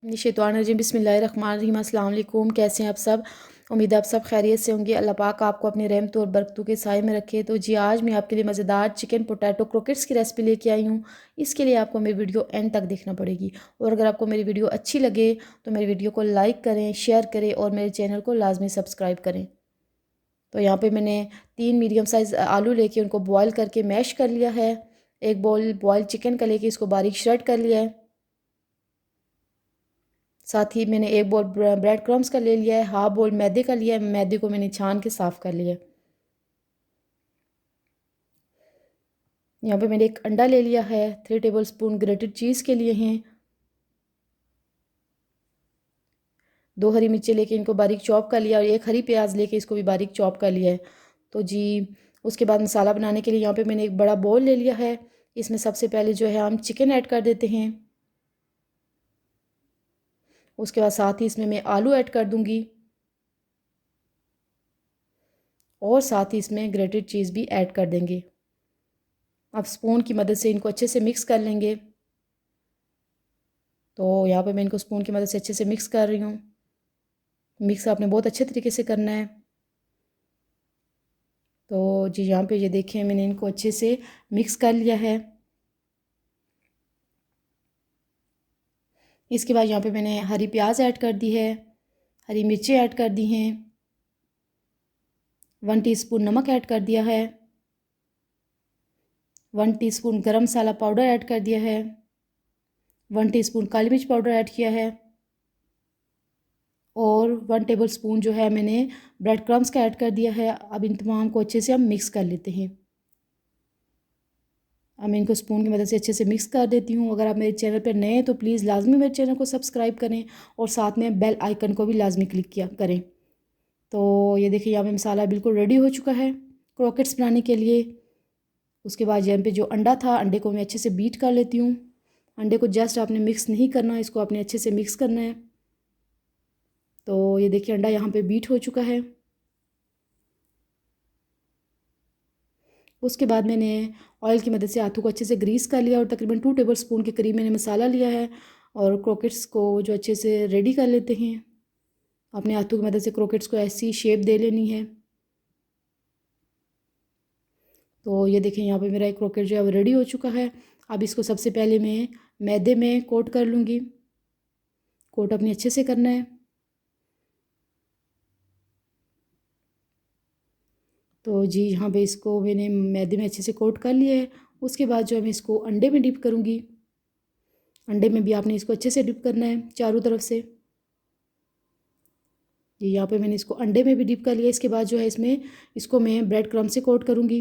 शैतान रजीम बिस्मिल्लाहिर्रहमानिर्रहीम। अस्सलाम वालेकुम। कैसे हैं आप सब? उम्मीद है आप सब खैरियत से होंगे। अल्लाह पाक आपको अपनी रहमत और बरकतों के साए में रखे। तो जी आज मैं आपके लिए मज़ेदार चिकन पोटैटो क्रोकेट्स की रेसिपी लेके आई हूँ। इसके लिए आपको मेरी वीडियो एंड तक देखना पड़ेगी, और अगर आपको मेरी वीडियो अच्छी लगे तो मेरी वीडियो को लाइक करें, शेयर करें और मेरे चैनल को लाजमी सब्सक्राइब करें। तो यहाँ पर मैंने 3 मीडियम साइज़ आलू लेके उनको बॉयल करके मैश कर लिया है। एक बॉल बॉयल चिकन का लेके इसको बारीक श्रेड कर लिया है। साथ ही मैंने एक बोल ब्रेड क्रम्स का ले लिया है, हाफ बोल मैदे का लिया है। मैदे को मैंने छान के साफ़ कर लिया है। यहाँ पे मैंने एक अंडा ले लिया है। 3 टेबलस्पून ग्रेटेड चीज़ के लिए हैं। 2 हरी मिर्चें लेके इनको बारीक चॉप कर लिया, और एक हरी प्याज लेके इसको भी बारीक चॉप कर लिया है। तो जी उसके बाद मसाला बनाने के लिए यहाँ पे मैंने एक बड़ा बोल ले लिया है। इसमें सबसे पहले जो है हम चिकन ऐड कर देते हैं। उसके बाद साथ ही इसमें मैं आलू ऐड कर दूंगी, और साथ ही इसमें ग्रेटेड चीज़ भी ऐड कर देंगे। अब स्पून की मदद से इनको अच्छे से मिक्स कर लेंगे। तो यहाँ पे मैं इनको स्पून की मदद से अच्छे से मिक्स कर रही हूँ। मिक्स आपने बहुत अच्छे तरीके से करना है। तो जी यहाँ पे ये देखें, मैंने इनको अच्छे से मिक्स कर लिया है। इसके बाद यहाँ पे मैंने हरी प्याज ऐड कर दी है, हरी मिर्चें ऐड कर दी हैं, 1 टीस्पून नमक ऐड कर दिया है, 1 टीस्पून गरम मसाला पाउडर ऐड कर दिया है, 1 टीस्पून काली मिर्च पाउडर ऐड किया है, और 1 टेबलस्पून जो है मैंने ब्रेड क्रम्स का ऐड कर दिया है। अब इन तमाम को अच्छे से हम मिक्स कर लेते हैं। अब मैं इनको स्पून की मदद से अच्छे से मिक्स कर देती हूँ। अगर आप मेरे चैनल पर नए हैं तो प्लीज़ लाजमी मेरे चैनल को सब्सक्राइब करें, और साथ में बेल आइकन को भी लाजमी क्लिक किया करें। तो ये देखिए यहाँ पे मसाला बिल्कुल रेडी हो चुका है क्रोकेट्स बनाने के लिए। उसके बाद यहाँ पे जो अंडा था, अंडे को मैं अच्छे से बीट कर लेती हूँ। अंडे को जस्ट आपने मिक्स नहीं करना, इसको आपने अच्छे से मिक्स करना है। तो ये देखिए अंडा यहाँ पे बीट हो चुका है। उसके बाद मैंने ऑयल की मदद से हाथों को अच्छे से ग्रीस कर लिया, और तकरीबन 2 टेबलस्पून के करीब मैंने मसाला लिया है। और क्रोकेट्स को जो अच्छे से रेडी कर लेते हैं। अपने हाथों की मदद से क्रोकेट्स को ऐसी शेप दे लेनी है। तो ये देखें यहाँ पे मेरा एक क्रोकेट जो है वो रेडी हो चुका है। अब इसको सबसे पहले मैं मैदे में कोट कर लूँगी। कोट अपने अच्छे से करना है। तो जी यहाँ पे इसको मैंने मैदे में अच्छे से कोट कर लिया है। उसके बाद जो है मैं इसको अंडे में डिप करूँगी। अंडे में भी आपने इसको अच्छे से डिप करना है चारों तरफ से। जी यहाँ पे मैंने इसको अंडे में भी डिप कर लिया। इसके बाद जो है इसको मैं ब्रेड क्रम्ब से कोट करूँगी।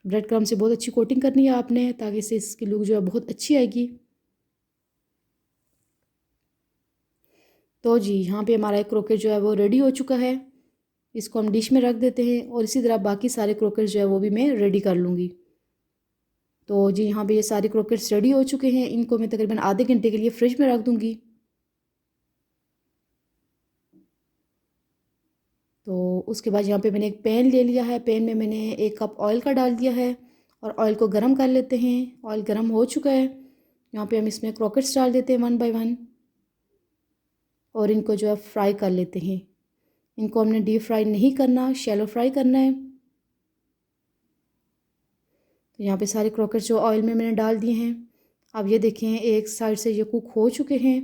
ब्रेड क्रम्ब से बहुत अच्छी कोटिंग करनी है आपने, ताकि इससे इसकी लुक जो है बहुत अच्छी आएगी। तो जी यहाँ पे हमारा एक क्रोकेट जो है वो रेडी हो चुका है। इसको हम डिश में रख देते हैं, और इसी तरह बाकी सारे क्रोकेट्स जो है वो भी मैं रेडी कर लूँगी। तो जी यहाँ पे ये सारे क्रोकेट्स रेडी हो चुके हैं। इनको मैं तकरीबन आधे घंटे के लिए फ्रिज में रख दूँगी। तो उसके बाद यहाँ पे मैंने एक पैन ले लिया है। पैन में मैंने 1 कप ऑयल का डाल दिया है, और ऑयल को गर्म कर लेते हैं। ऑयल गर्म हो चुका है। यहाँ पे हम इसमें क्रोकेट्स डाल देते हैं 1 बाय 1, और इनको जो है फ्राई कर लेते हैं। इनको हमने डीप फ्राई नहीं करना, शैलो फ्राई करना है। तो यहाँ पे सारे क्रोकेट्स जो ऑयल में मैंने डाल दिए हैं। अब ये देखें एक साइड से ये कुक हो चुके हैं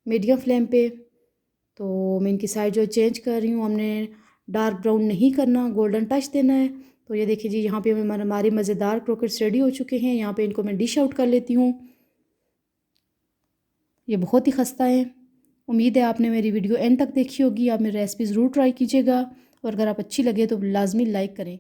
मीडियम फ्लेम पे। तो मैं इनकी साइड जो चेंज कर रही हूँ, हमने डार्क ब्राउन नहीं करना, गोल्डन टच देना है। तो ये देखिए जी यहाँ पे हमारे मज़ेदार क्रोकेट्स रेडी हो चुके हैं। यहाँ पे इनको मैं डिश आउट कर लेती हूँ। ये बहुत ही खस्ता है। उम्मीद है आपने मेरी वीडियो एंड तक देखी होगी। आप मेरी रेसिपी ज़रूर ट्राई कीजिएगा, और अगर आप अच्छी लगे तो लाजमी लाइक करें।